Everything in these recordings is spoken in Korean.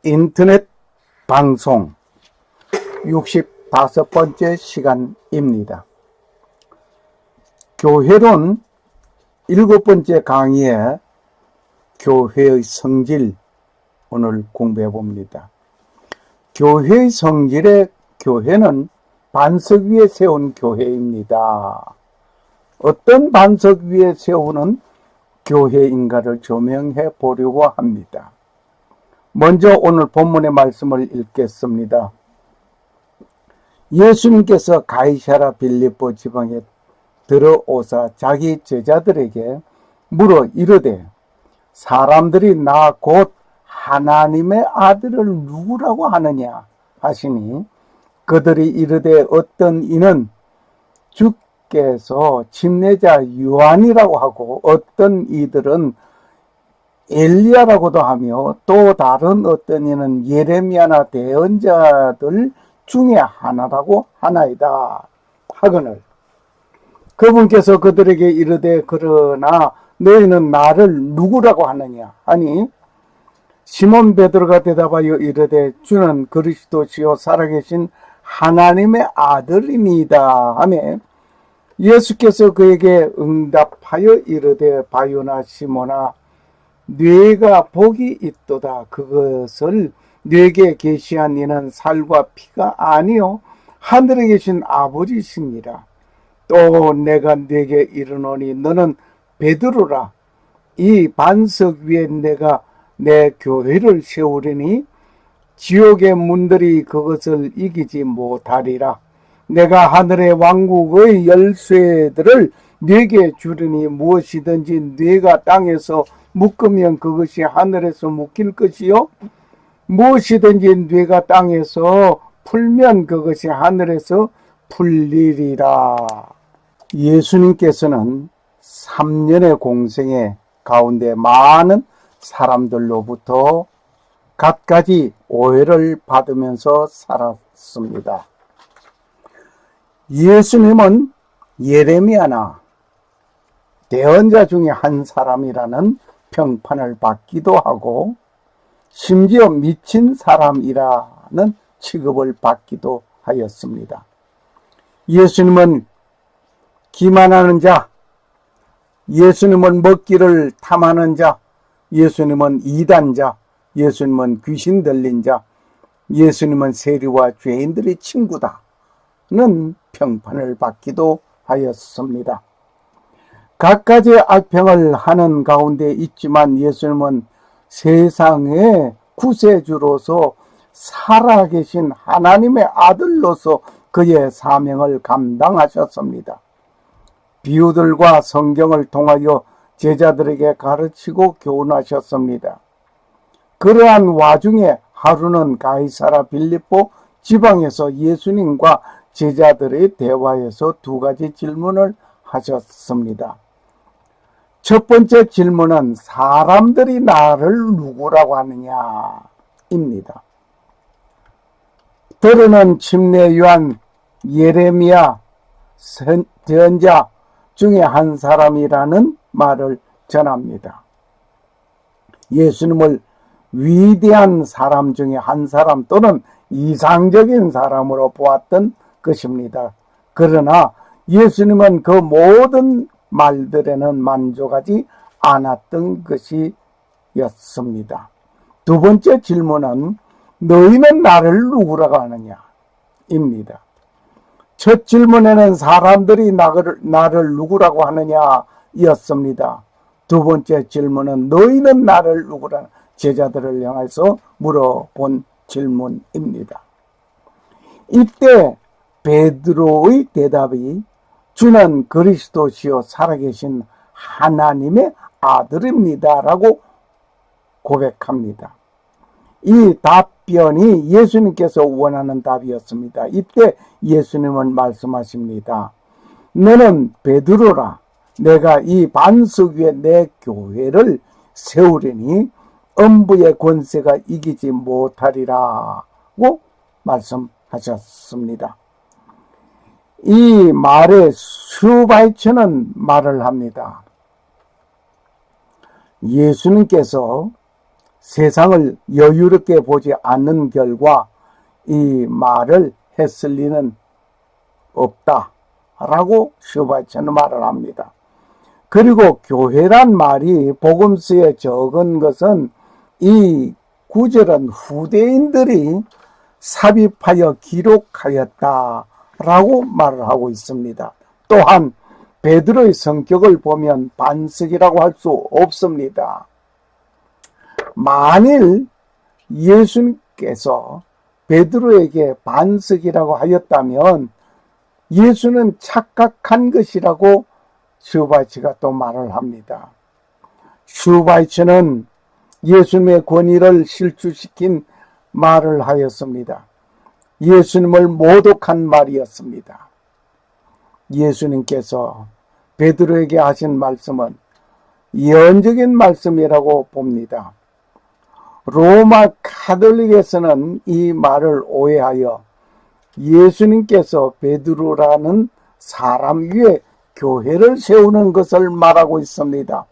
인터넷 방송 65번째 시간입니다. 교회론 7번째 강의에 교회의 성질 오늘 공부해 봅니다. 교회의 성질의 교회는 반석 위에 세운 교회입니다. 어떤 반석 위에 세우는 교회인가를 조명해 보려고 합니다. 먼저 오늘 본문의 말씀을 읽겠습니다. 예수님께서 가이사랴 빌립보 지방에 들어오사 자기 제자들에게 물어 이르되 사람들이 나 곧 하나님의 아들을 누구라고 하느냐 하시니 그들이 이르되 어떤 이는 주께서 침례자 요한이라고 하고 어떤 이들은 엘리야라고도 하며 또 다른 어떤 이는 예레미야나 대언자들 중에 하나라고 하나이다 하거늘 그분께서 그들에게 이르되 그러나 너희는 나를 누구라고 하느냐 하니 시몬 베드로가 대답하여 이르되 주는 그리스도시요 살아계신 하나님의 아들이니이다 하매 예수께서 그에게 응답하여 이르되 바요나 시몬아 네가 복이 있도다. 그것을 네게 계시한 이는 살과 피가 아니요 하늘에 계신 아버지시니라. 또 내가 네게 이르노니 너는 베드로라. 이 반석 위에 내가 내 교회를 세우리니 지옥의 문들이 그것을 이기지 못하리라. 내가 하늘의 왕국의 열쇠들을 네게 주리니 무엇이든지 네가 땅에서 묶으면 그것이 하늘에서 묶일 것이요 무엇이든지 네가 땅에서 풀면 그것이 하늘에서 풀리리라. 예수님께서는 3년의 공생의 가운데 많은 사람들로부터 갖가지 오해를 받으면서 살았습니다. 예수님은 예레미야나 대언자 중에 한 사람이라는 평판을 받기도 하고 심지어 미친 사람이라는 취급을 받기도 하였습니다. 예수님은 기만하는 자, 예수님은 먹기를 탐하는 자, 예수님은 이단자, 예수님은 귀신 들린 자, 예수님은 세리와 죄인들의 친구다는 평판을 받기도 하였습니다. 갖가지 악평을 하는 가운데 있지만 예수님은 세상의 구세주로서 살아계신 하나님의 아들로서 그의 사명을 감당하셨습니다. 비유들과 성경을 통하여 제자들에게 가르치고 교훈하셨습니다. 그러한 와중에 하루는 가이사랴 빌립보 지방에서 예수님과 제자들의 대화에서 두 가지 질문을 하셨습니다. 첫 번째 질문은 사람들이 나를 누구라고 하느냐입니다. 들으는 침례 요한, 예레미야, 선지자 중에 한 사람이라는 말을 전합니다. 예수님을 위대한 사람 중에 한 사람 또는 이상적인 사람으로 보았던 것입니다. 그러나 예수님은 그 모든 말들에는 만족하지 않았던 것이었습니다. 두 번째 질문은 너희는 나를 누구라고 하느냐 입니다. 첫 질문에는 사람들이 나를 누구라고 하느냐 였습니다. 두 번째 질문은 너희는 나를 누구라 제자들을 향해서 물어본 질문입니다. 이때 베드로의 대답이 주는 그리스도시요 살아계신 하나님의 아들입니다 라고 고백합니다. 이 답변이 예수님께서 원하는 답이었습니다. 이때 예수님은 말씀하십니다. 너는 베드로라. 내가 이 반석 위에 내 교회를 세우리니 음부의 권세가 이기지 못하리라고 말씀하셨습니다. 이 말에 수바이처는 말을 합니다. 예수님께서 세상을 여유롭게 보지 않는 결과 이 말을 했을 리는 없다라고 슈바이처는 말을 합니다. 그리고 교회란 말이 복음서에 적은 것은 이 구절은 후대인들이 삽입하여 기록하였다라고 말을 하고 있습니다. 또한 베드로의 성격을 보면 반석이라고 할 수 없습니다. 만일 예수님께서 베드로에게 반석이라고 하였다면 예수는 착각한 것이라고 슈바이처가 또 말을 합니다. 슈바이처는 예수님의 권위를 실추시킨 말을 하였습니다. 예수님을 모독한 말이었습니다. 예수님께서 베드로에게 하신 말씀은 예언적인 말씀이라고 봅니다. 로마 카톨릭에서는 이 말을 오해하여 예수님께서 베드로라는 사람 위에 교회를 세우는 것을 말하고 있습니다.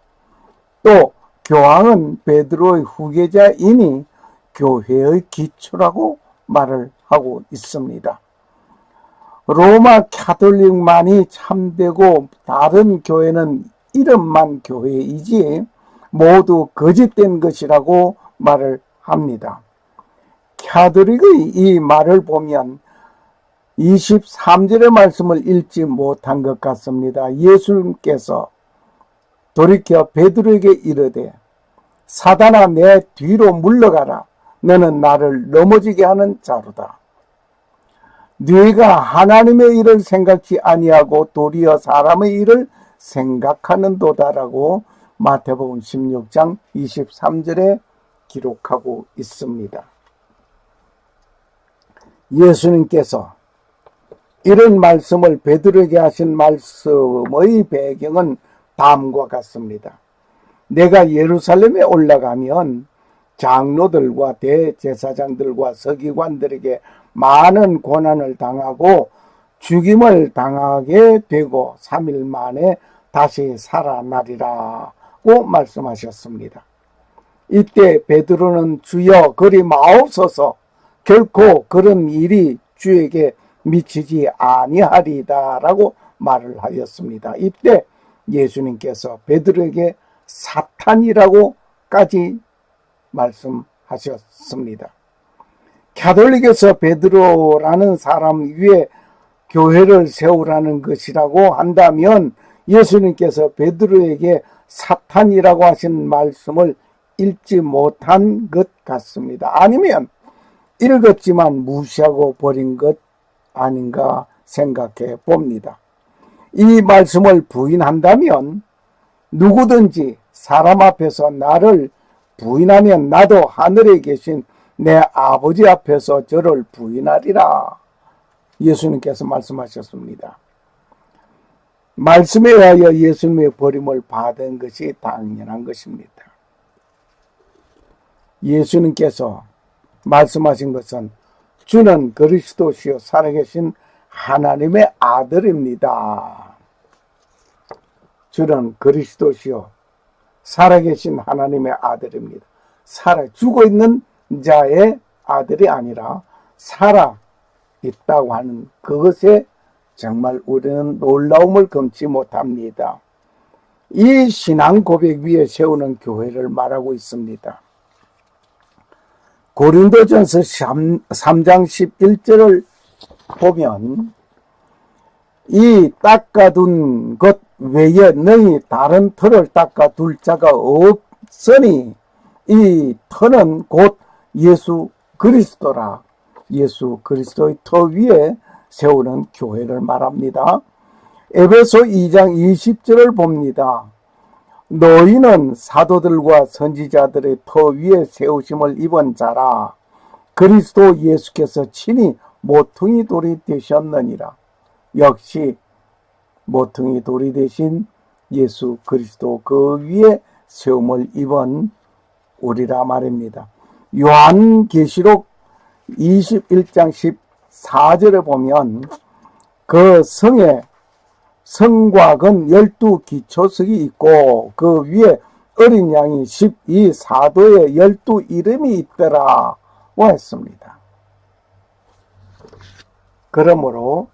또 교황은 베드로의 후계자이니 교회의 기초라고 말을 하고 있습니다. 로마 카톨릭만이 참되고 다른 교회는 이름만 교회이지 모두 거짓된 것이라고 말을 합니다. 카톨릭의 이 말을 보면 23절의 말씀을 읽지 못한 것 같습니다. 예수님께서 돌이켜 베드로에게 이르되 사단아 내 뒤로 물러가라. 너는 나를 넘어지게 하는 자로다. 네가 하나님의 일을 생각지 아니하고 도리어 사람의 일을 생각하는도다라고 마태복음 16장 23절에 기록하고 있습니다. 예수님께서 이런 말씀을 베드로에게 하신 말씀의 배경은 다음과 같습니다. 내가 예루살렘에 올라가면 장로들과 대제사장들과 서기관들에게 많은 고난을 당하고 죽임을 당하게 되고 3일 만에 다시 살아나리라고 말씀하셨습니다. 이때 베드로는 주여 그리 마옵소서 결코 그런 일이 주에게 미치지 아니하리다라고 말을 하였습니다. 이때 예수님께서 베드로에게 사탄이라고까지 말씀하셨습니다. 가톨릭에서 베드로라는 사람 위에 교회를 세우라는 것이라고 한다면 예수님께서 베드로에게 사탄이라고 하신 말씀을 읽지 못한 것 같습니다. 아니면 읽었지만 무시하고 버린 것 아닌가 생각해 봅니다. 이 말씀을 부인한다면 누구든지 사람 앞에서 나를 부인하면 나도 하늘에 계신 내 아버지 앞에서 저를 부인하리라. 예수님께서 말씀하셨습니다. 말씀에 의하여 예수님의 버림을 받은 것이 당연한 것입니다. 예수님께서 말씀하신 것은 주는 그리스도시요 살아계신 하나님의 아들입니다. 주는 그리스도시요 살아계신 하나님의 아들입니다. 죽어 있는 자의 아들이 아니라 살아 있다고 하는 그것에 정말 우리는 놀라움을 금치 못합니다. 이 신앙 고백 위에 세우는 교회를 말하고 있습니다. 고린도전서 3장 11절을 보면 이 닦아둔 것 외에 너희 다른 터를 닦아둘 자가 없으니 이 터는 곧 예수 그리스도라. 예수 그리스도의 터 위에 세우는 교회를 말합니다. 에베소 2장 20절을 봅니다. 너희는 사도들과 선지자들의 터 위에 세우심을 입은 자라. 그리스도 예수께서 친히 모퉁이 돌이 되셨느니라. 역시 모퉁이 돌이 되신 예수 그리스도 그 위에 세움을 입은 우리라 말입니다. 요한계시록 21장 14절에 보면 그 성에 성곽은 12기초석이 있고 그 위에 어린 양이 12, 사도에 12 이름이 있더라고 했습니다. 그러므로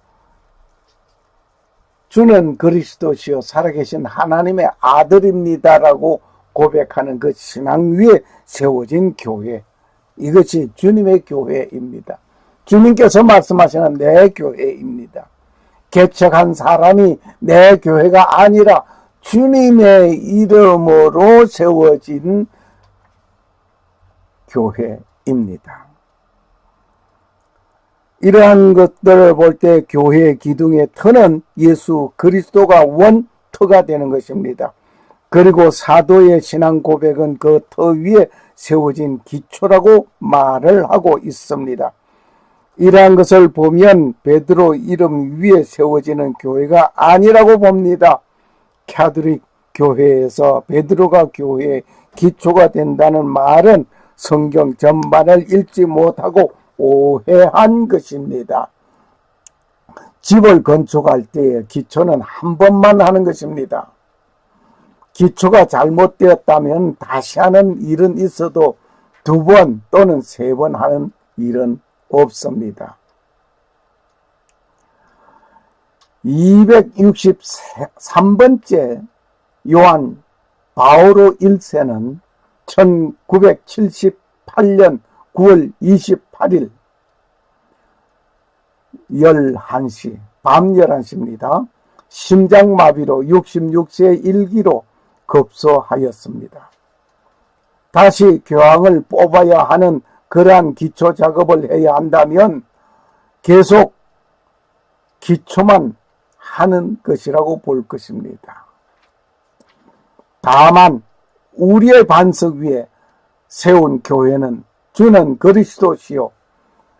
주는 그리스도시요 살아계신 하나님의 아들입니다라고 고백하는 그 신앙 위에 세워진 교회, 이것이 주님의 교회입니다. 주님께서 말씀하시는 내 교회입니다. 개척한 사람이 내 교회가 아니라 주님의 이름으로 세워진 교회입니다. 이러한 것들을 볼 때 교회의 기둥의 터는 예수 그리스도가 원터가 되는 것입니다. 그리고 사도의 신앙 고백은 그 터 위에 세워진 기초라고 말을 하고 있습니다. 이러한 것을 보면 베드로 이름 위에 세워지는 교회가 아니라고 봅니다. 카톨릭 교회에서 베드로가 교회의 기초가 된다는 말은 성경 전반을 읽지 못하고 오해한 것입니다. 집을 건축할 때의 기초는 한 번만 하는 것입니다. 기초가 잘못되었다면 다시 하는 일은 있어도 2번 또는 3번 하는 일은 없습니다. 263번째 요한 바오로 1세는 1978년 9월 28일 11시, 밤 11시입니다. 심장마비로 66세 일기로 급소하였습니다. 다시 교황을 뽑아야 하는 그러한 기초 작업을 해야 한다면 계속 기초만 하는 것이라고 볼 것입니다. 다만 우리의 반석 위에 세운 교회는 주는 그리스도시요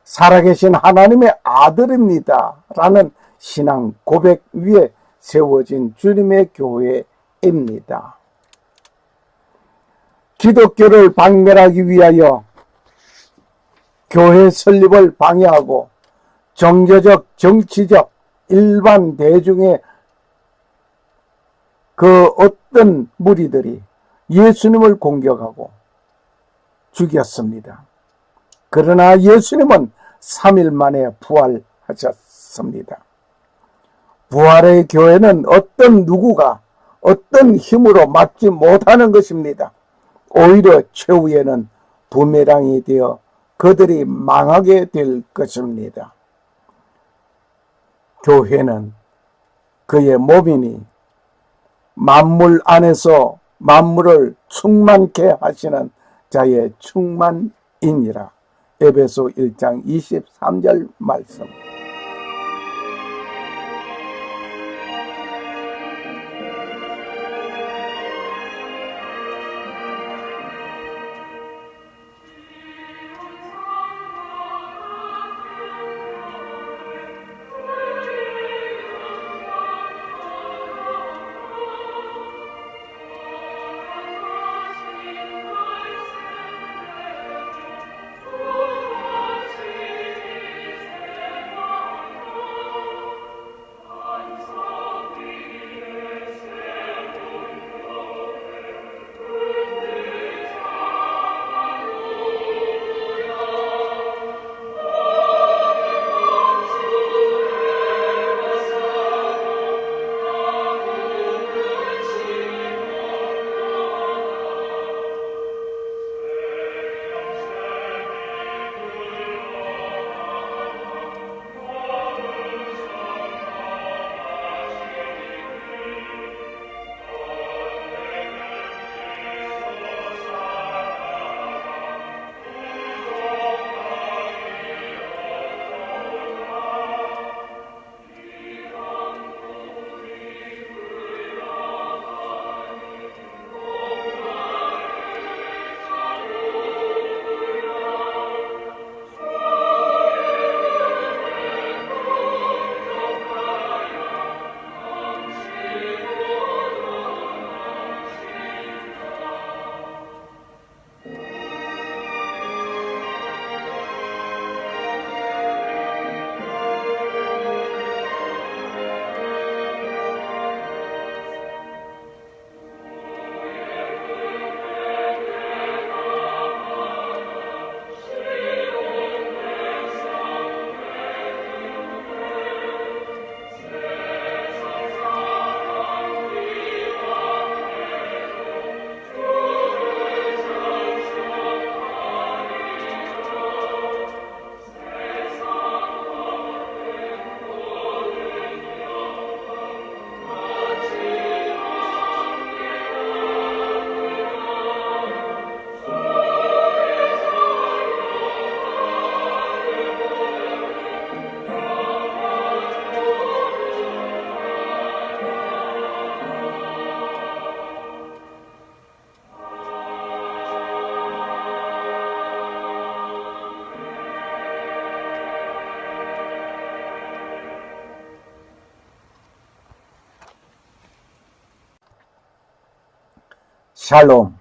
살아계신 하나님의 아들입니다 라는 신앙 고백 위에 세워진 주님의 교회입니다. 기독교를 박멸하기 위하여 교회 설립을 방해하고 종교적, 정치적, 일반 대중의 그 어떤 무리들이 예수님을 공격하고 죽였습니다. 그러나 예수님은 3일 만에 부활하셨습니다. 부활의 교회는 어떤 누구가 어떤 힘으로 막지 못하는 것입니다. 오히려 최후에는 부메랑이 되어 그들이 망하게 될 것입니다. 교회는 그의 몸이니 만물 안에서 만물을 충만케 하시는 자의 충만이니라. 에베소 1장 23절 말씀. 샬롬.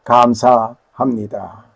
감사합니다.